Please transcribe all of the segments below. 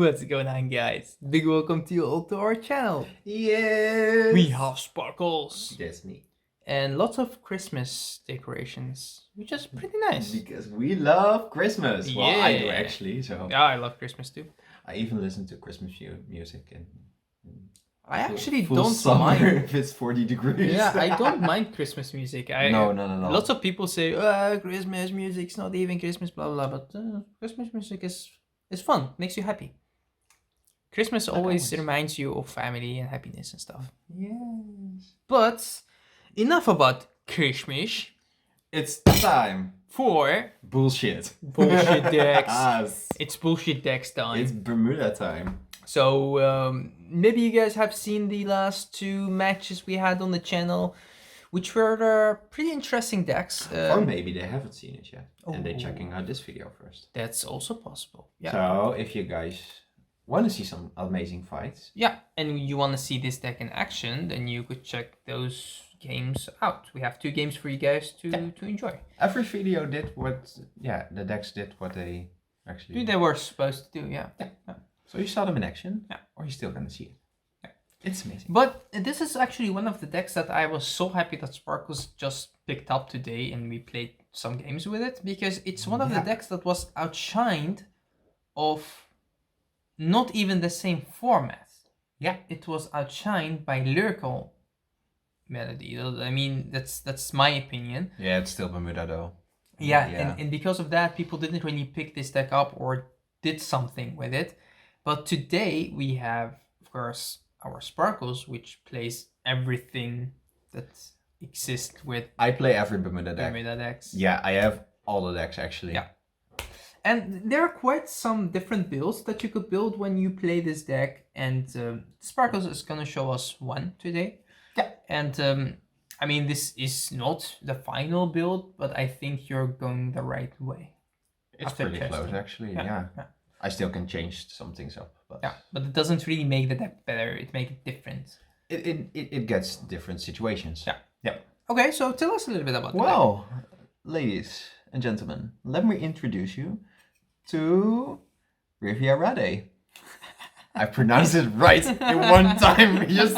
What's going on, guys? Big welcome to you all to our channel. Yes! We have sparkles. That's me. And lots of Christmas decorations, which is pretty nice. Because we love Christmas. Well, I do Yeah. actually, so... Yeah, I love Christmas too. I even listen to Christmas music and... I actually full don't summer mind. if it's 40 degrees. Yeah, I don't mind Christmas music. No. Lots of people say, Christmas music's not even Christmas, blah, blah, but Christmas music is fun, makes you happy. Christmas always reminds you of family and happiness and stuff. Yes. But enough about Christmas. It's time For bullshit. bullshit decks. Yes. It's bullshit decks time. It's Bermuda time. So maybe you guys have seen the last two matches we had on the channel, which were pretty interesting decks. Or maybe they haven't seen it yet. And they're checking out this video first. That's also possible. Yeah. So if you guys want to see some amazing fights. Yeah, and you want to see this deck in action, then you could check those games out. We have 2 games for you guys to enjoy. Every video did what, the decks did what they actually... They were supposed to do, yeah. So you saw them in action, yeah, or you're still gonna see it. Yeah. It's amazing. But this is actually one of the decks that I was so happy that Sparkles just picked up today and we played some games with it, because it's one of the decks that was outshined of not even the same format. Yeah. It was outshined by Lyrical Melody. I mean, that's my opinion. Yeah, it's still Bermuda though. Yeah. And because of that, people didn't really pick this deck up or did something with it. But today we have, of course, our Sparkles, which plays everything that exists with I play every Bermuda deck. Bermuda decks. Yeah, I have all the decks actually. Yeah. And there are quite some different builds that you could build when you play this deck. And Sparkles is going to show us one today. Yeah. And I mean, this is not the final build, but I think you're going the right way. It's pretty close actually, yeah. I still can change some things up. But yeah, but it doesn't really make the deck better. It makes it different. It gets different situations. Yeah. Okay, so tell us a little bit about the Well, ladies and gentlemen, let me introduce you to Refiarade. I pronounced it right in one time. Yes.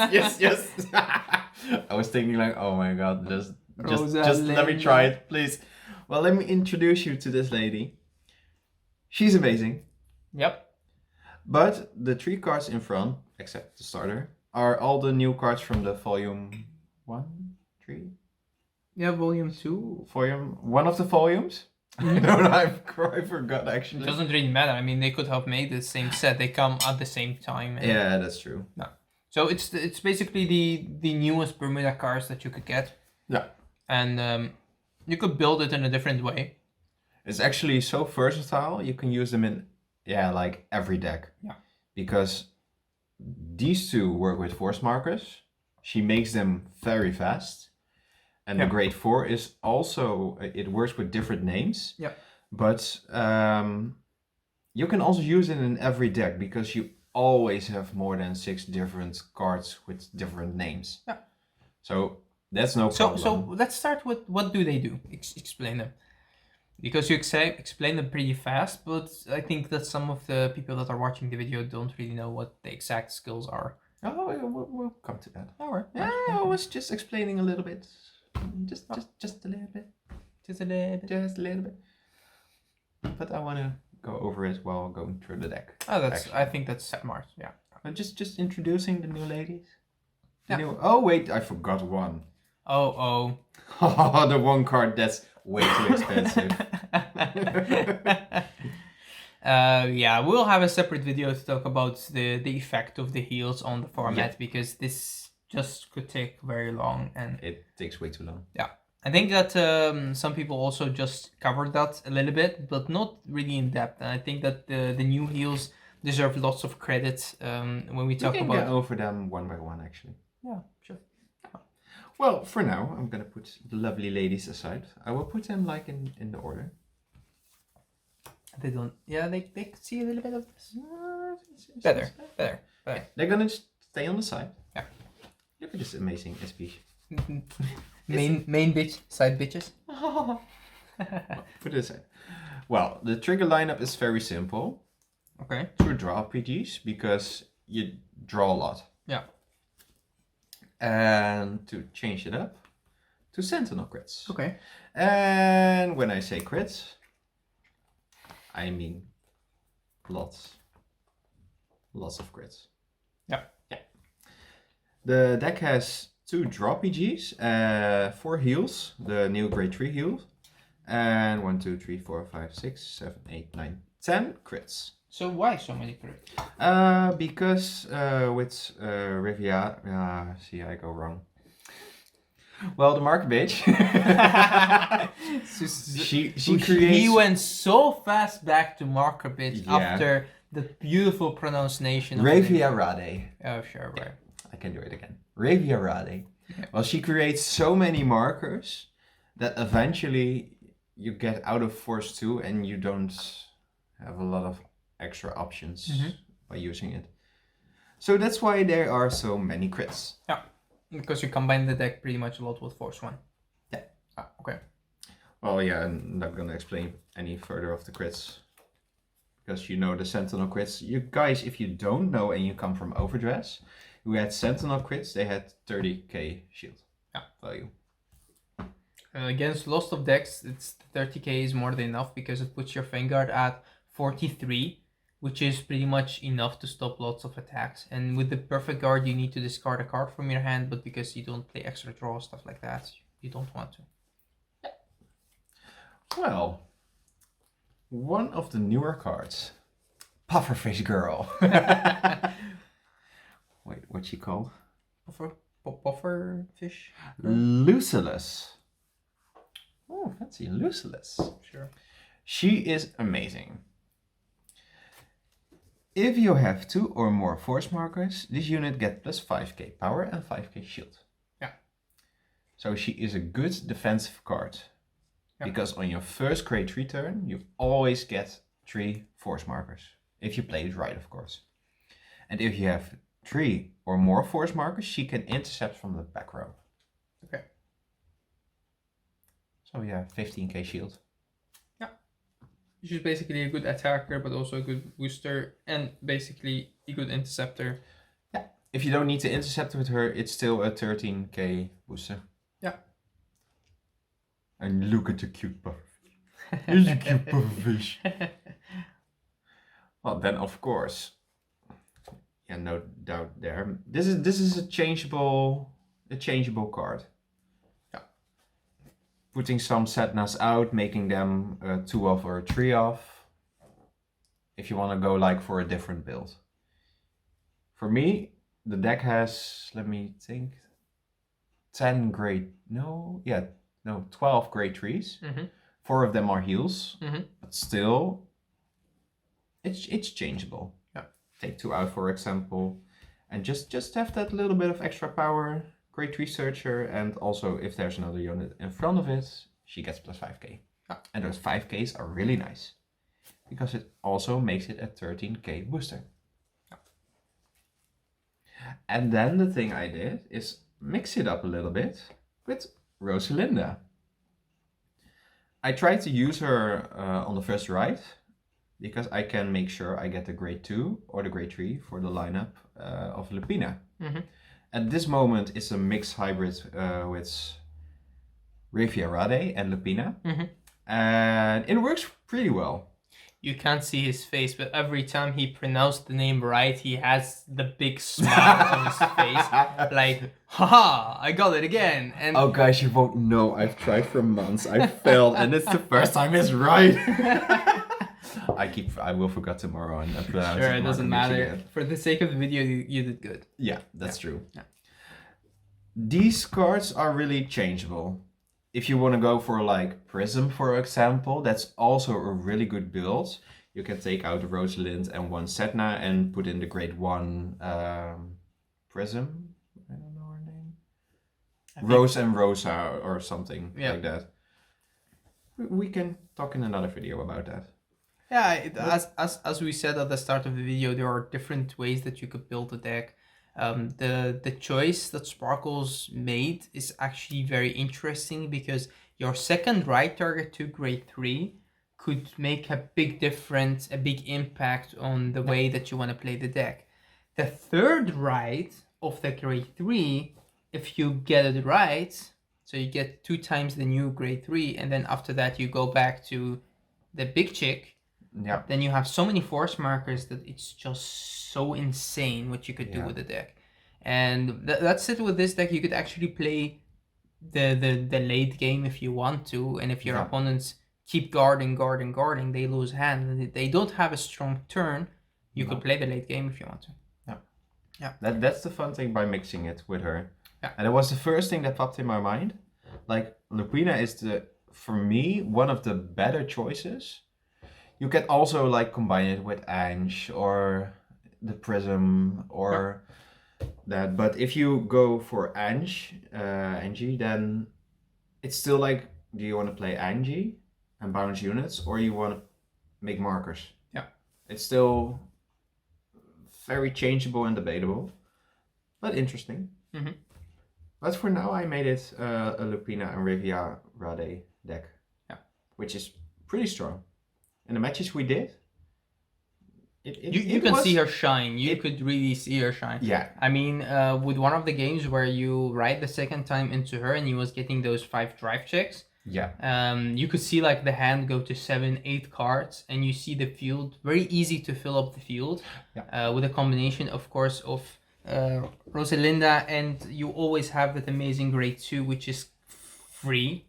I was thinking like, oh my god, just let me try it, please. Well, let me introduce you to this lady. She's amazing. Yep. But the 3 cards in front, except the starter, are all the new cards from the volume 1, 3? Yeah, volume 2. Volume, one of the volumes? I don't know, I forgot actually. It doesn't really matter. I mean, they could have made the same set. They come at the same time. Yeah, that's true. No. So it's basically the newest Bermuda cards that you could get. Yeah. And you could build it in a different way. It's actually so versatile. You can use them in, like every deck. Yeah. Because these 2 work with force markers. She makes them very fast. And the grade 4 is also, it works with different names. Yeah. But you can also use it in every deck because you always have more than 6 different cards with different names. Yeah. So that's no problem. So let's start with what do they do? Explain them. Because you explain them pretty fast, but I think that some of the people that are watching the video don't really know what the exact skills are. Oh, we'll come to that. All right. Yeah, I was just explaining a little bit. Just a little bit. Just a little bit. But I want to go over it while going through the deck. Oh, I think that's smart. Yeah. Just introducing the new ladies. Oh wait, I forgot one. Oh. The one card that's way too expensive. Yeah, we'll have a separate video to talk about the effect of the heals on the format because this just could take very long and it takes way too long. Yeah, I think that some people also just covered that a little bit, but not really in depth. And I think that the new heals deserve lots of credit when we talk about. We can get over them one by one, actually. Yeah, sure. Well, for now, I'm gonna put the lovely ladies aside. I will put them like in the order. They don't. Yeah, they could see a little bit of this. Better. Yeah, they're gonna stay on the side. Yeah. Look at this amazing SB. main bitch, side bitches. Put it aside. Well, the trigger lineup is very simple. Okay. 2 draw PGs because you draw a lot. Yeah. And to change it up, 2 Sentinel crits. Okay. And when I say crits, I mean lots of crits. Yeah. The deck has 2 draw PGs, 4 heals, the new grade 3 heals, and 1, 2, 3, 4, 5, 6, 7, 8, 9, 10 crits. So why so many crits? Because with Riviera, see, I go wrong. Well, the market bitch. she creates. He went so fast back to marker bit Yeah. after the beautiful pronunciation of the name. Refiarade. Oh, sure, right. I can do it again. Refiarade. Yeah. Well, she creates so many markers that eventually you get out of Force 2 and you don't have a lot of extra options by using it. So that's why there are so many crits. Yeah, because you combine the deck pretty much a lot with Force 1. Yeah. Ah, okay. Well, yeah, I'm not going to explain any further of the crits. Because you know the Sentinel crits. You guys, if you don't know and you come from Overdress, who had Sentinel crits, they had 30k shield value. Against lots of decks, it's 30k is more than enough because it puts your Vanguard at 43, which is pretty much enough to stop lots of attacks. And with the Perfect Guard, you need to discard a card from your hand, but because you don't play extra draw, stuff like that, you don't want to. Well, one of the newer cards, Pufferfish Girl. Wait, what's she called? Puffer fish? Lucilus. Oh, fancy, Lucilus. Sure. She is amazing. If you have 2 or more force markers, this unit gets plus 5k power and 5k shield. Yeah. So she is a good defensive card. Yeah. Because on your first grade 3 turn, you always get 3 force markers. If you play it right, of course. And if you have 3 or more force markers, she can intercept from the back row. Okay. So yeah, 15k shield. Yeah. She's basically a good attacker, but also a good booster, and basically a good interceptor. Yeah. If you don't need to intercept with her, it's still a 13k booster. Yeah. And look at the cute pufferfish. Here's a cute pufferfish. Well, then of course, yeah, no doubt there. This is a changeable card. Yeah. Putting some Setnas out, making them 2 off or 3 off. If you want to go like for a different build. For me, the deck has, let me think, 12 grade 3s. 4 of them are heals, but still, it's changeable. Yeah. Take 2 out, for example, and just have that little bit of extra power. Grade 3 Searcher, and also if there's another unit in front of it, she gets plus 5k. Yeah. And those 5ks are really nice, because it also makes it a 13k booster. Yeah. And then the thing I did is mix it up a little bit with Rosalinda. I tried to use her on the first ride, because I can make sure I get the grade 2 or the grade 3 for the lineup of Lupina. At this moment, it's a mixed hybrid with Refiarade and Lupina. And it works pretty well. You can't see his face, but every time he pronounced the name right, he has the big smile on his face. Like, haha, I got it again. And oh guys, you won't know. I've tried for months. I failed, and it's the first time it's right. I will forget tomorrow and pronounce sure, it doesn't matter. Again. For the sake of the video, you did good. Yeah, that's true. Yeah. These cards are really changeable. If you want to go for like Prism, for example, that's also a really good build. You can take out Rosalind and 1 Setna and put in the grade 1 Prism. I don't know her name. Rose and Rosa or something like that. We can talk in another video about that. Yeah, as we said at the start of the video, there are different ways that you could build a deck. The choice that Sparkles made is actually very interesting, because your second right target to grade 3 could make a big difference, a big impact on the way that you want to play the deck. The third ride of the grade 3, if you get it right, so you get 2 times the new grade 3, and then after that you go back to the big chick, then you have so many force markers that it's just so insane what you could do with the deck. And that's it with this deck. You could actually play the late game if you want to, and if your opponents keep guarding, they lose hand, and they don't have a strong turn, you could play the late game if you want to. Yeah. That's the fun thing by mixing it with her. Yeah. And it was the first thing that popped in my mind. Like, Lupina is for me, one of the better choices. You can also like combine it with Ange or the Prism or that. But if you go for Enjoyyy, then it's still like, do you want to play Enjoyyy and bounce units, or you want to make markers? Yeah. It's still very changeable and debatable, but interesting. Mm-hmm. But for now, I made it a Lupina and Refiarade deck, which is pretty strong. In the matches we did, you can see her shine. You could really see her shine. Yeah. I mean, with one of the games where you ride the second time into her and you was getting those 5 drive checks. Yeah. You could see like the hand go to 7, 8 cards, and you see the field very easy to fill up the field. Yeah. With a combination, of course, of Rosalinda, and you always have that amazing grade 2, which is free.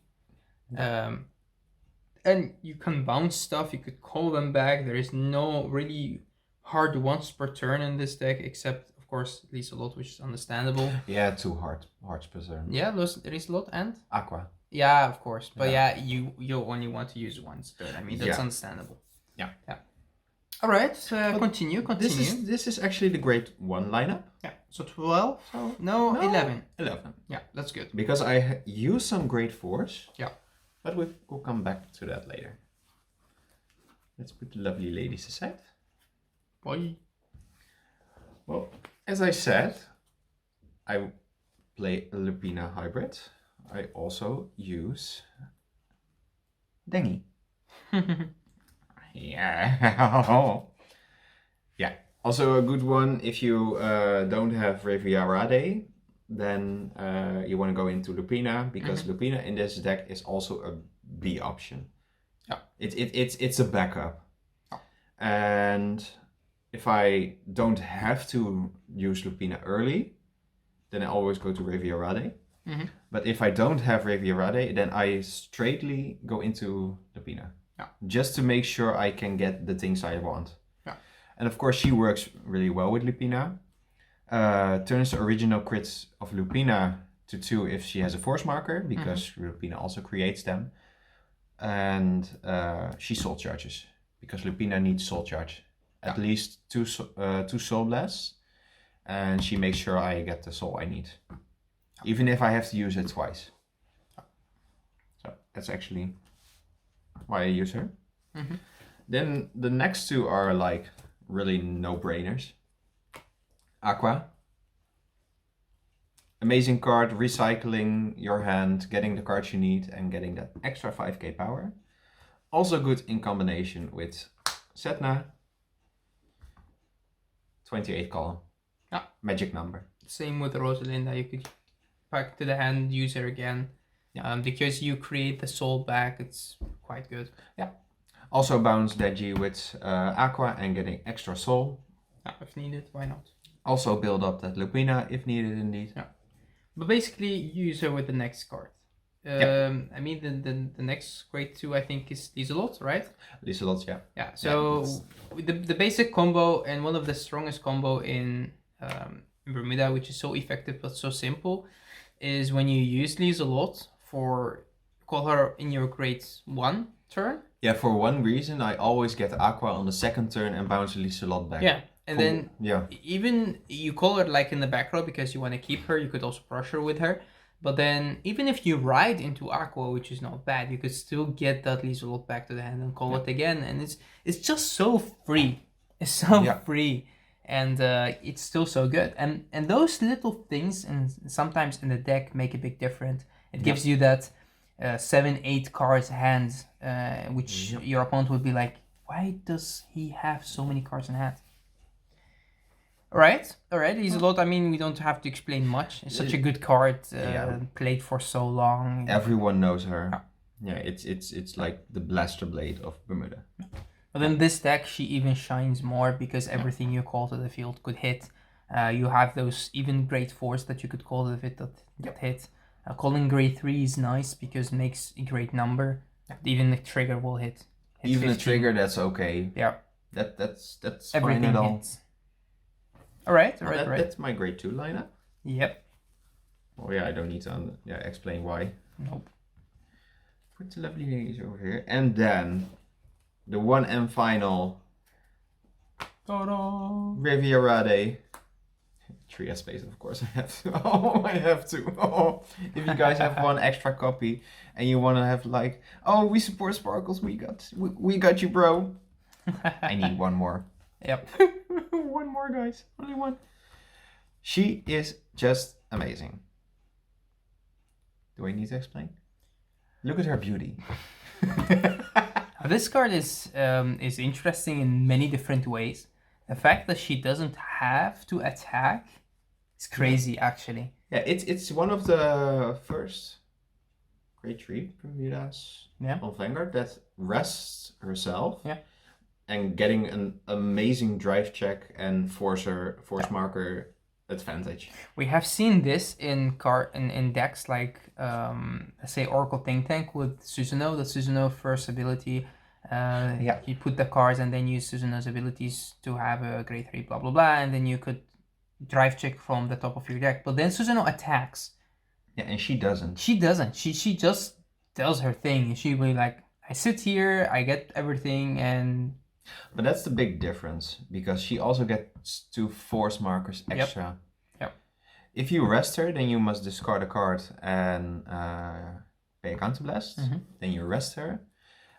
And you can bounce stuff, you could call them back. There is no really hard once per turn in this deck, except, of course, Lieselot, which is understandable. Yeah, 2 hearts per turn. Yeah, Lieselot and? Aqua. Yeah, of course. But you only want to use once per turn. I mean, that's understandable. Yeah. All right, continue. This is actually the grade 1 lineup. Yeah, so 12? No, 11. 11. Yeah, that's good. Because I used some grade 4s. Yeah. But we'll come back to that later. Let's put the lovely ladies aside. Boy. Well, as I said, I play a Lupina hybrid. I also use Dengi. Yeah. Yeah. Also a good one if you don't have Refiarade, then you want to go into Lupina, because Lupina in this deck is also a B option. Yeah. It's a backup. Oh. And if I don't have to use Lupina early, then I always go to Refiarade. Mm-hmm. But if I don't have Refiarade, then I straightly go into Lupina. Yeah. Just to make sure I can get the things I want. Yeah. And of course she works really well with Lupina. Turns the original crits of Lupina to 2 if she has a force marker, because Lupina also creates them. And she soul charges, because Lupina needs soul charge. At least 2 soul blasts. And she makes sure I get the soul I need. Even if I have to use it twice. So that's actually why I use her. Mm-hmm. Then the next 2 are like really no-brainers. Aqua. Amazing card, recycling your hand, getting the cards you need, and getting that extra 5k power. Also good in combination with Setna. 28 column. Yeah. Magic number. Same with Rosalinda, you could pack to the hand, use her again. Because you create the soul back, it's quite good. Yeah. Also bounce Deji with Aqua and getting extra soul. Yeah, if needed, why not? Also build up that Lupina if needed indeed. Yeah. But basically use her with the next card. I mean the next grade 2 I think is Lieselot, right? Lieselot, yeah. Yeah. So the basic combo, and one of the strongest combo in Bermuda, which is so effective but so simple, is when you use Lieselot call her in your grade 1 turn. Yeah, for one reason I always get Aqua on the second turn and bounce Lieselot back. Yeah. And then even you call her like in the back row because you want to keep her. You could also brush her with her. But then even if you ride into Aqua, which is not bad, you could still get that Lieselot back to the hand and call it again. And it's just so free. It's so free. And it's still so good. And those little things, and sometimes in the deck, make a big difference. It gives you that 7-8 cards hand, which Yep. your opponent would be like, why does he have so many cards in hand? Alright, he's a lot. I mean, we don't have to explain much. It's such a good card, played for so long. Everyone knows her. Yeah, it's like the blaster blade of Bermuda. But in this deck, she even shines more because everything you call to the field could hit. You have those even grade 4s that you could call to the field that hit. Calling grade 3 is nice because it makes a great number. Even the trigger will hit even 15. the trigger, that's okay. Yeah. That's Everything fine at all. hits. Alright. That's my grade 2 lineup. Yep. Oh yeah, I don't need to explain why. Nope. Put the lovely ladies over here. And then the one and final Refiarade. 3S space, of course. I have to. Oh, I have to. Oh, if you guys have one extra copy and you want to have like, oh, we support Sparkles. We got you, bro. I need one more. Yep. One more, guys. Only one. She is just amazing. Do I need to explain? Look at her beauty. This card is interesting in many different ways. The fact that she doesn't have to attack is crazy, actually. Yeah, it's one of the first grade 3 Bermudas on Vanguard that rests herself. Yeah. And getting an amazing drive check and force marker advantage. We have seen this in decks like let's say Oracle Think Tank with Susanoo. The Susanoo first ability. You put the cards and then use Susanoo's abilities to have a grade 3 blah blah blah, and then you could drive check from the top of your deck. But then Susanoo attacks. Yeah, and she doesn't. She doesn't. She just does her thing. And she'll be like, I sit here, I get everything, and. But that's the big difference, because she also gets 2 force markers extra. Yep. If you rest her, then you must discard a card and pay a counterblast. Then you rest her.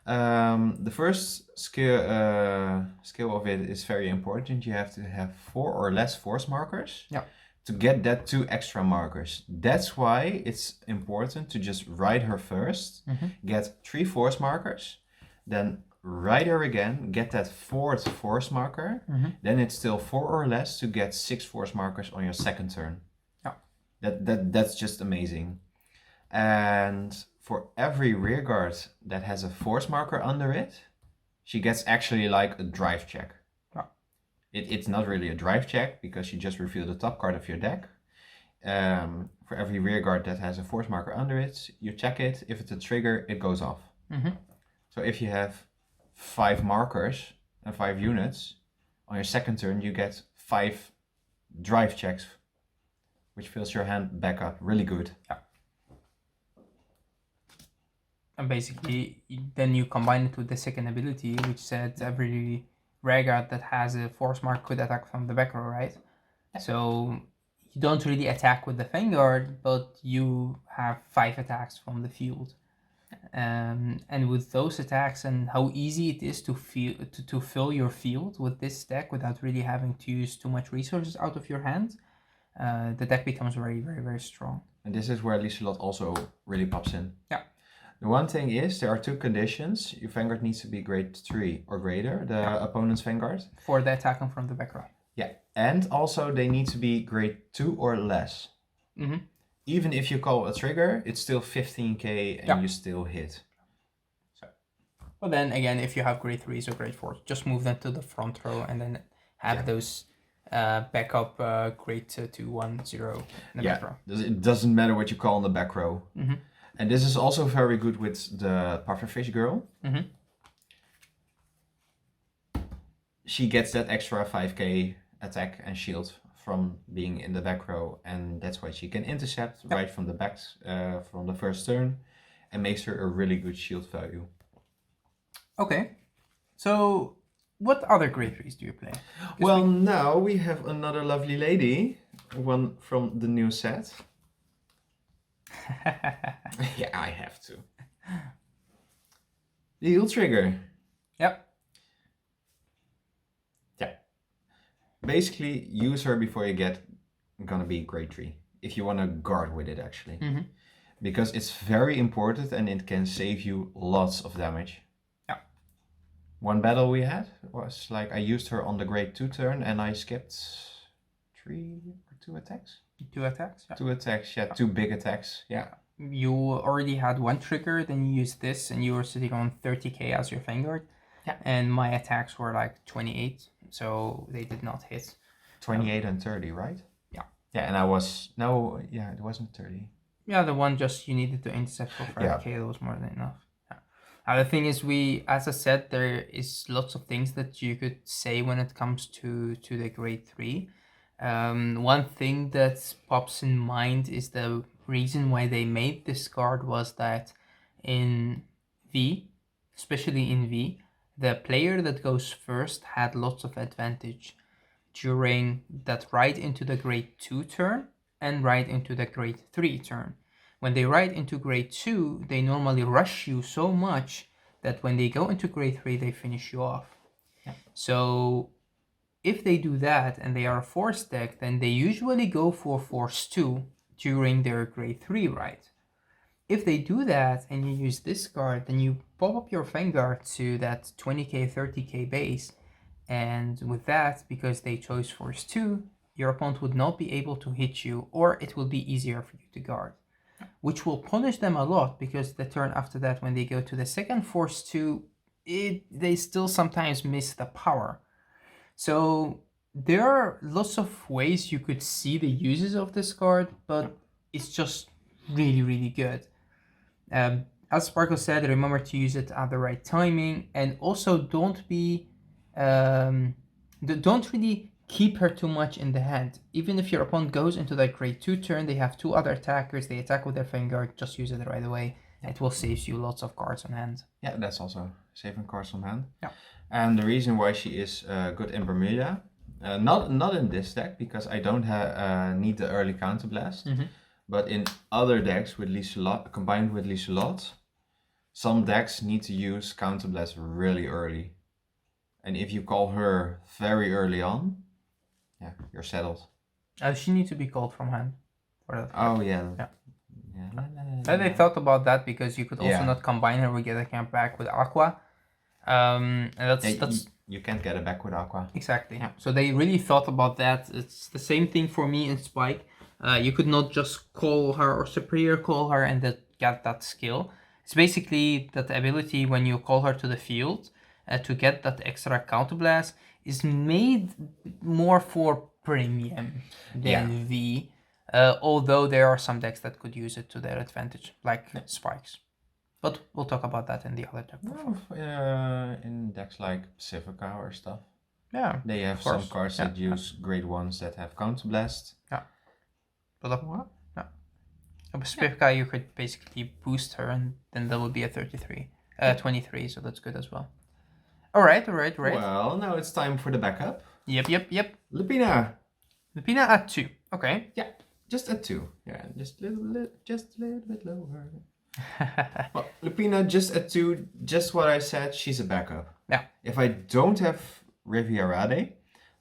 The first skill of it is very important. You have to have 4 or less force markers to get that 2 extra markers. That's why it's important to just ride her first, get 3 force markers, then ride her again, get that 4th force marker, then it's still 4 or less to get 6 force markers on your second turn. That's just amazing. And for every rearguard that has a force marker under it, she gets actually like a drive check. It's not really a drive check because you just reveal the top card of your deck. For every rearguard that has a force marker under it, you check it. If it's a trigger, it goes off. So if you have 5 markers and 5 units, on your second turn you get 5 drive checks, which fills your hand back up really good. And basically, then you combine it with the second ability, which said every rearguard that has a force mark could attack from the back row, right? So you don't really attack with the Vanguard, but you have 5 attacks from the field. And with those attacks and how easy it is to fill your field with this deck without really having to use too much resources out of your hand, the deck becomes very, very, very strong. And this is where Lieselot also really pops in. Yeah. The one thing is, there are 2 conditions. Your Vanguard needs to be grade 3 or greater, the opponent's Vanguard. For the attacking from the back row. Yeah, and also they need to be grade 2 or less. Even if you call a trigger, it's still 15k and you still hit. But then again, if you have grade 3s or grade 4s, just move them to the front row and then have those backup grade 2, 1, 0 in the back row. It doesn't matter what you call in the back row. And this is also very good with the pufferfish girl. She gets that extra 5k attack and shield from being in the back row, and that's why she can intercept right from the back from the first turn, and makes her a really good shield value. Okay, so what other grade 3s do you play? Well, now we have another lovely lady, one from the new set. Yeah, I have to. The heal trigger. Yep. Basically, use her before you get gonna be grade 3. If you want to guard with it, actually. Because it's very important and it can save you lots of damage. Yeah. One battle we had was like I used her on the grade 2 turn and I skipped 3 or 2 attacks. 2 attacks. Yeah. 2 attacks, yeah, 2 big attacks, yeah. You already had 1 trigger, then you used this, and you were sitting on 30k as your Vanguard. Yeah. And my attacks were like 28, so they did not hit. 28 and 30, right? Yeah. Yeah, and I was, no, yeah, it wasn't 30. Yeah, the one just you needed to intercept for 5k, that was more than enough. Yeah. The thing is, as I said, there is lots of things that you could say when it comes to the grade 3. One thing that pops in mind is the reason why they made this card was that in V, especially in V, the player that goes first had lots of advantage during that ride into the grade 2 turn and ride into the grade 3 turn. When they ride into grade 2, they normally rush you so much that when they go into grade 3, they finish you off. Yeah. So if they do that and they are a force deck, then they usually go for force 2 during their grade 3 ride. If they do that and you use this card, then you pop up your Vanguard to that 20k, 30k base, and with that, because they chose force 2, your opponent would not be able to hit you, or it will be easier for you to guard, which will punish them a lot, because the turn after that, when they go to the second force 2, they still sometimes miss the power. So there are lots of ways you could see the uses of this card, but it's just really, really good. As Sparkle said, remember to use it at the right timing, and also don't really keep her too much in the hand. Even if your opponent goes into that grade 2 turn, they have 2 other attackers, they attack with their Vanguard, just use it right away. It will save you lots of cards on hand. Yeah, that's also saving cards on hand. Yeah. And the reason why she is good in Bermuda, not in this deck, because I don't need the early counterblast, but in other decks with Lieselot, combined with Lieselot, some decks need to use counterblast really early. And if you call her very early on, yeah, you're settled. She needs to be called from hand for that. Oh yeah. They thought about that because you could also not combine her with Get a Camp back with Aqua. And that's you can't get it back with Aqua. Exactly. Yeah. So they really thought about that. It's the same thing for me in Spike. You could not just call her or Superior call her and get that skill. It's basically that ability when you call her to the field to get that extra counterblast is made more for premium than V. Although there are some decks that could use it to their advantage, like Spikes. But we'll talk about that in the other deck. In decks like Pacifica or stuff. Yeah. They have some cards that use grade 1s that have counterblast. Yeah. But Pacifica, you could basically boost her and then that would be a 23, so that's good as well. Alright. Well, now it's time for the backup. Yep. Lupina at 2. Okay. Yeah, just at 2. Yeah, just a little bit lower. Well, Lupina just at 2, just what I said, she's a backup. Yeah. If I don't have Refiarade,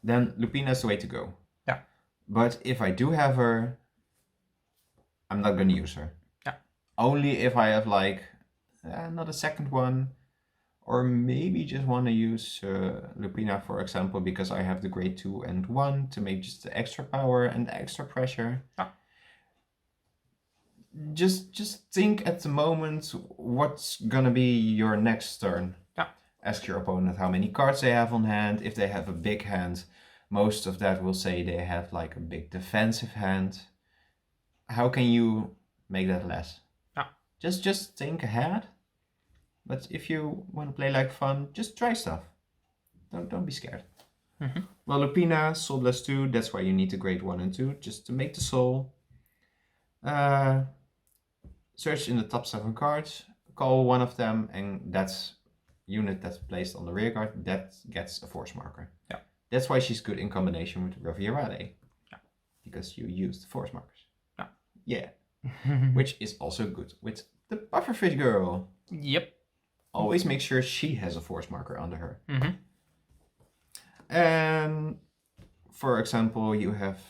then Lupina's the way to go. Yeah. But if I do have her, I'm not going to use her. Yeah. Only if I have like not a second one, or maybe just want to use Lupina, for example, because I have the grade 2 and 1 to make just the extra power and the extra pressure. Yeah. Just think at the moment what's gonna be your next turn. Yeah. Ask your opponent how many cards they have on hand. If they have a big hand, most of that will say they have like a big defensive hand. How can you make that less? Yeah. Just think ahead. But if you want to play like fun, just try stuff. Don't be scared. Well, Lupina, Soul Blast 2, that's why you need the grade 1 and 2, just to make the soul. Search in the top 7 cards, call one of them, and that's unit that's placed on the rear guard, that gets a force marker. Yeah. That's why she's good in combination with Refiarade. Yeah. Because you used force markers. Yeah. Which is also good with the Pufferfish girl. Yep. Always make sure she has a force marker under her. And for example, you have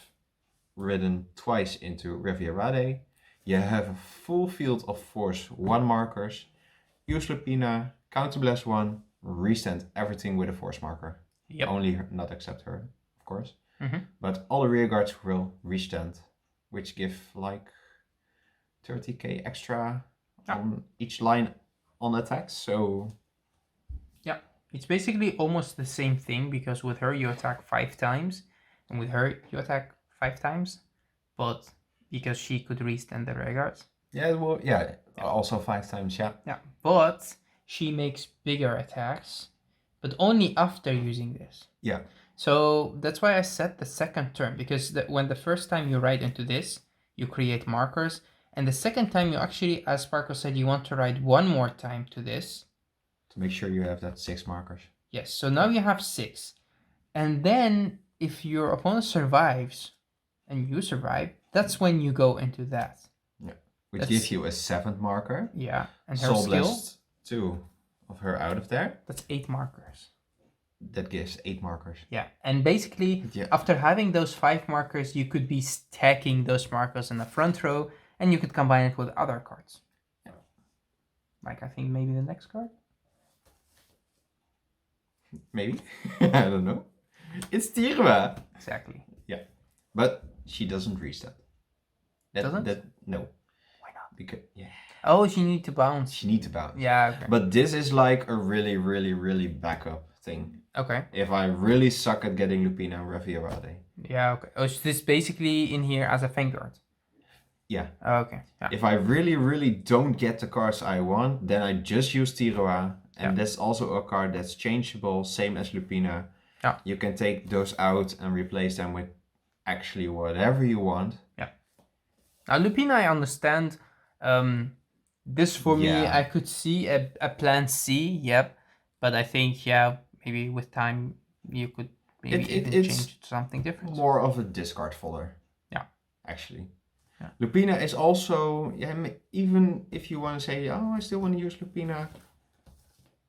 ridden twice into Refiarade. you have a full field of Force 1 markers. Use Lupina, counterblast 1, restand everything with a Force marker. Yep. Only her, not except her, of course. Mm-hmm. But all the rear guards will restand, which give like 30k extra on each line on attacks. So yeah, it's basically almost the same thing, because with her you attack 5 times, and with her you attack 5 times, but because she could restand the rear guards. yeah, well, yeah, also 5 times, yeah. Yeah, but she makes bigger attacks, but only after using this. Yeah. So that's why I set the second turn, because when the first time you ride into this, you create markers, and the second time you actually, as Sparkle said, you want to ride one more time to this. To make sure you have that 6 markers. Yes, so now you have 6. And then if your opponent survives and you survive, that's when you go into that. Yeah, which gives you a 7th marker. Yeah, and her Soul skill, Blast 2 of her out of there. that's 8 markers. That gives 8 markers. Yeah, and basically, after having those 5 markers, you could be stacking those markers in the front row, and you could combine it with other cards. Yeah. Like, I think maybe the next card? Maybe. I don't know. It's Tirua. Exactly. Yeah. But she doesn't reset. Doesn't? No. Why not? Because, yeah. Oh, she needs to bounce. She needs to bounce. Yeah, okay. But this is like a really, really, really backup thing. Okay. If I really suck at getting Lupina and Refiarade. Yeah, okay. Oh, so this basically in here as a Vanguard. Yeah. Okay. Yeah. If I really, really don't get the cards I want, then I just use Tirua. And that's also a card that's changeable, same as Lupina. Yeah. You can take those out and replace them with actually whatever you want. Yeah. Now, Lupina, I understand. This for me, I could see a plan C, yep. But I think, maybe with time, you could maybe even change to something different. More of a discard fodder. Yeah. Actually. Yeah. Lupina is also, even if you want to say, oh, I still want to use Lupina,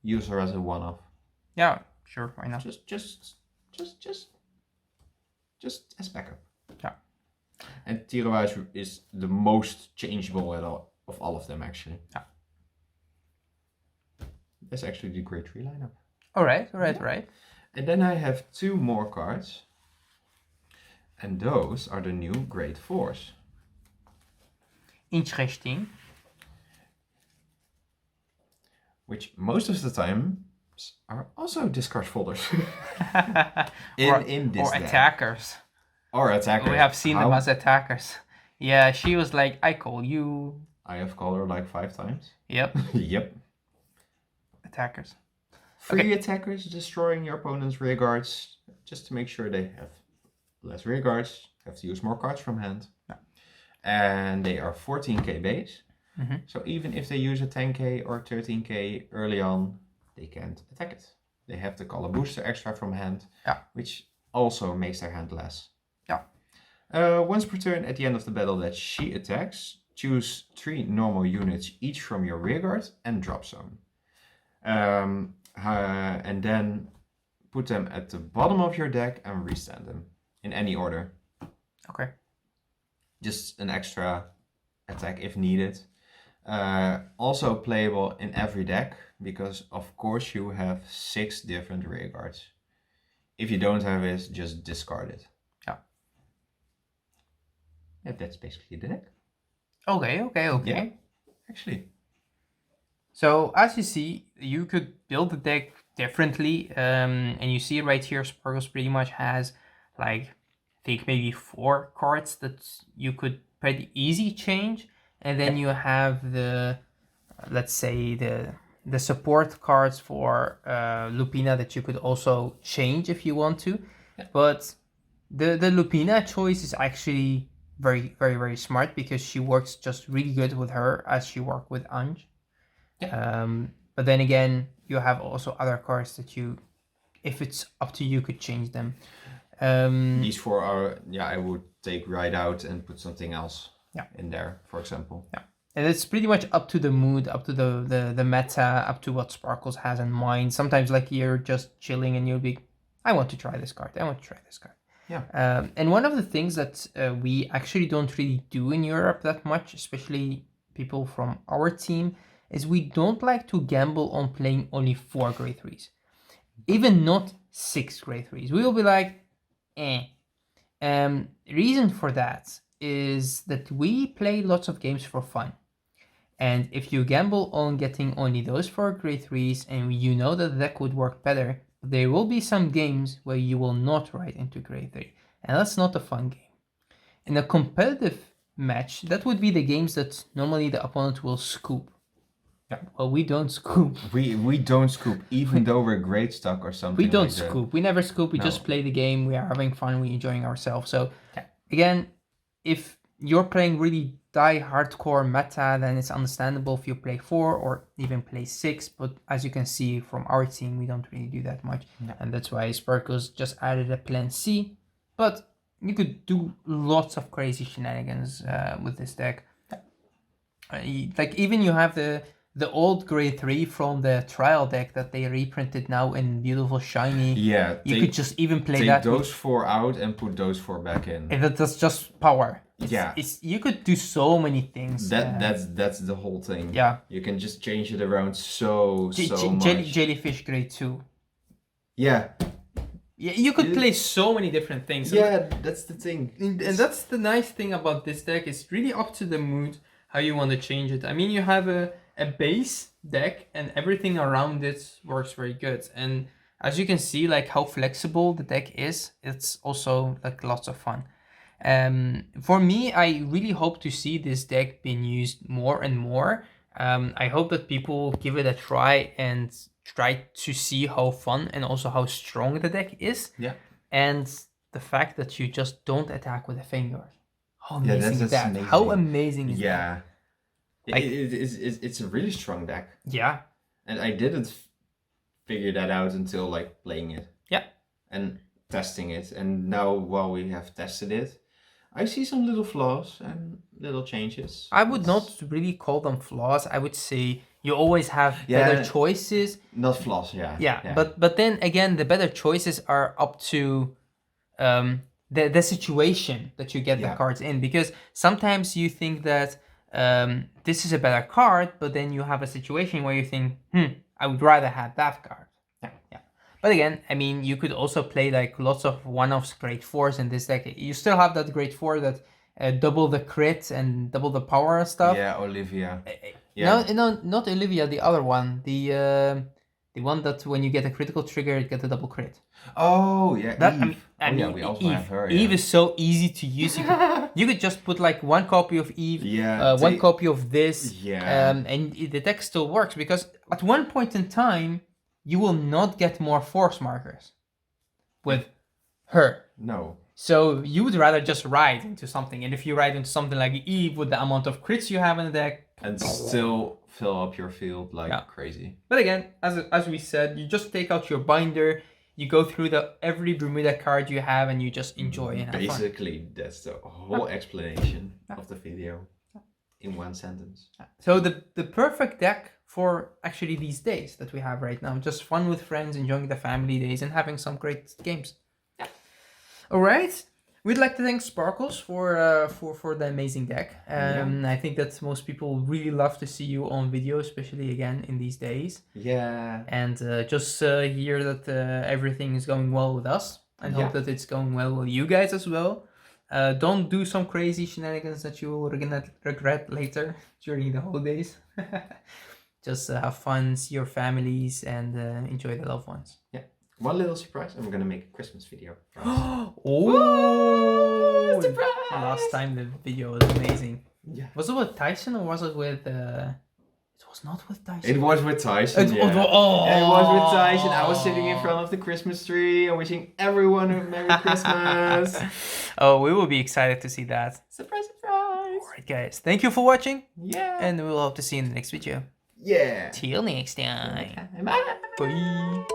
use her as a one-off. Yeah, sure, why not? Just as backup. Yeah. And Tirua is the most changeable of all of them, actually. Yeah. That's actually the grade 3 lineup. Alright. And then I have 2 more cards. And those are the new grade 4s. Interesting. Which most of the time are also discard folders. in this or deck. attackers. Or attackers. We have seen them as attackers. Yeah, she was like, I call you. I have called her like 5 times. Yep. Yep. Attackers. Free attackers destroying your opponent's rear guards. Just to make sure they have less rear guards. Have to use more cards from hand. Yeah. And they are 14k base. Mm-hmm. So even if they use a 10k or 13k early on, they can't attack it. They have to call a booster extra from hand, which also makes their hand less. Yeah. Once per turn at the end of the battle that she attacks, choose 3 normal units each from your rearguard and drop zone. And then put them at the bottom of your deck and restand them in any order. Okay. Just an extra attack if needed. Also playable in every deck, because of course you have 6 different rearguards. If you don't have it, just discard it. Yeah, that's basically the deck. Okay. Yeah, actually. So as you see, you could build the deck differently, and you see right here, Sparkles pretty much has like, I think maybe 4 cards that you could pretty easy change, and then you have the, let's say the support cards for Lupina that you could also change if you want to. But the Lupina choice is actually very, very, very smart, because she works just really good with her as she worked with Anj. But then again, you have also other cards that you, if it's up to you, could change them. These 4 are, I would take right out and put something else in there, for example. Yeah. And it's pretty much up to the mood, up to the meta, up to what Sparkles has in mind. Sometimes like you're just chilling and you'll be, I want to try this card. Yeah. And one of the things that we actually don't really do in Europe that much, especially people from our team, is we don't like to gamble on playing only 4 grade 3s. Even not 6 grade 3s. We will be like, eh. Reason for that is that we play lots of games for fun. And if you gamble on getting only those 4 grade 3s and you know that the deck would work better, there will be some games where you will not ride into grade 3. And that's not a fun game. In a competitive match, that would be the games that normally the opponent will scoop. Yeah. Well, we don't scoop. We don't scoop, even though we're great stuck or something. We don't like that. scoop. We never scoop. We just play the game. We are having fun. We're enjoying ourselves. So, again, if you're playing really die hardcore meta, then it's understandable if you play 4 or even play 6. But as you can see from our team, we don't really do that much. No. And that's why Sparkles just added a plan C. But you could do lots of crazy shenanigans with this deck. Like even you have the old grade 3 from the trial deck that they reprinted now in beautiful shiny. Yeah. You could just even play take that. those 4 out and put those 4 back in. And that's just power. Yeah. You could do so many things. That's the whole thing. Yeah. You can just change it around so much. Jellyfish grade 2. Yeah. Yeah, you could play so many different things. Yeah, that's the thing. And that's the nice thing about this deck. It's really up to the mood how you want to change it. I mean, you have a base deck and everything around it works very good. And as you can see, like how flexible the deck is, it's also like lots of fun. For me, I really hope to see this deck being used more and more. I hope that people give it a try and try to see how fun and also how strong the deck is. Yeah. And the fact that you just don't attack with a Vanguard. How amazing is that? Amazing. How amazing is that? Yeah. It's a really strong deck. Yeah. And I didn't figure that out until like playing it. Yeah. And testing it. And now while we have tested it, I see some little flaws and little changes. I would not really call them flaws. I would say you always have better choices. Not flaws, yeah. Yeah. But then again, the better choices are up to the situation that you get the cards in. Because sometimes you think that this is a better card, but then you have a situation where you think, I would rather have that card. Yeah. But again, I mean, you could also play like lots of one-offs grade 4s in this deck. You still have that grade 4 that double the crit and double the power and stuff. Yeah, Olivia. No, not Olivia, the other one. The one that when you get a critical trigger, you get a double crit. Oh, yeah, Eve. I mean, we also Eve. have her. Eve is so easy to use. You could just put like 1 copy of Eve, one copy of this, and the deck still works because at one point in time, you will not get more force markers with her. No. So you would rather just ride into something, and if you ride into something like Eve with the amount of crits you have in the deck, and still fill up your field like crazy. But again, as we said, you just take out your binder, you go through every Bermuda card you have, and you just enjoy and have fun. Basically, that's the whole explanation of the video in one sentence. So the perfect deck for actually these days that we have right now, just fun with friends, enjoying the family days, and having some great games. All right. We'd like to thank Sparkles for the amazing deck. I think that most people really love to see you on video, especially again in these days. Yeah. And just hear that everything is going well with us, and hope that it's going well with you guys as well. Don't do some crazy shenanigans that you will regret later during the holidays. Just have fun, see your families, and enjoy the loved ones. Yeah. One little surprise, and we're gonna make a Christmas video. Oh! Surprise! Last time the video was amazing. Yeah. Was it with Tyson or was it with? It was not with Tyson. It was with Tyson. It was with Tyson. I was sitting in front of the Christmas tree and wishing everyone a Merry Christmas. Oh, we will be excited to see that. Surprise, surprise! Alright, guys. Thank you for watching. Yeah. And we'll hope to see you in the next video. Yeah. Till next time. Bye. Bye.